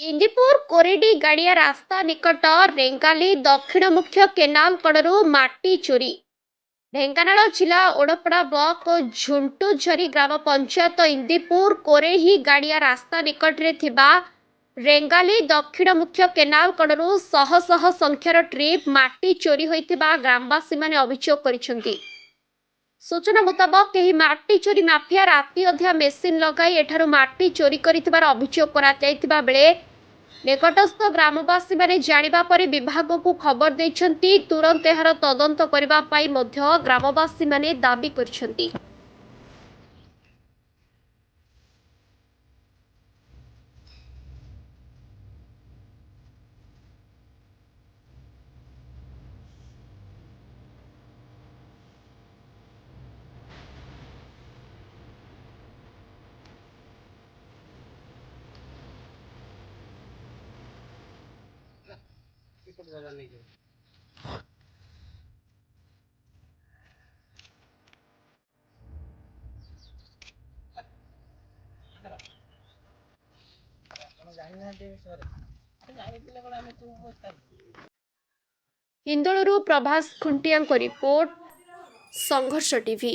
इंदीपुर कोरेडी गाड़िया रास्ता निकट रेंगाली दक्षिण मुख्य केनाल कड़ू माटी चोरी। ढेंकानाल जिला ओडपड़ा ब्लॉक झुंटुझरी ग्राम पंचायत इंदीपुर कोरेही गाड़िया रास्ता निकट रे थिबा रेंगाली दक्षिण मुख्य केनाल कड़ू शह शह संख्यार ट्रिप माटी चोरी होइतिबा ग्रामवासी माने अभियोग करिसेंती। सूचना मुताबक कहीं माटी चोरी माफिया राति अधा मेसीन लगाई एठारू माटी चोरी करिथिबार अभियोग करा जायतिबा बेले निकटस्थ ग्रामवासी माने जानिबा परे विभाग को खबर देइछंती। तुरंत एहार तदंत करिबा पई मध्य ग्रामवासी माने दाबी करछंती। हिंदोलरू प्रभास खुंटिया को रिपोर्ट संघर्ष टीवी।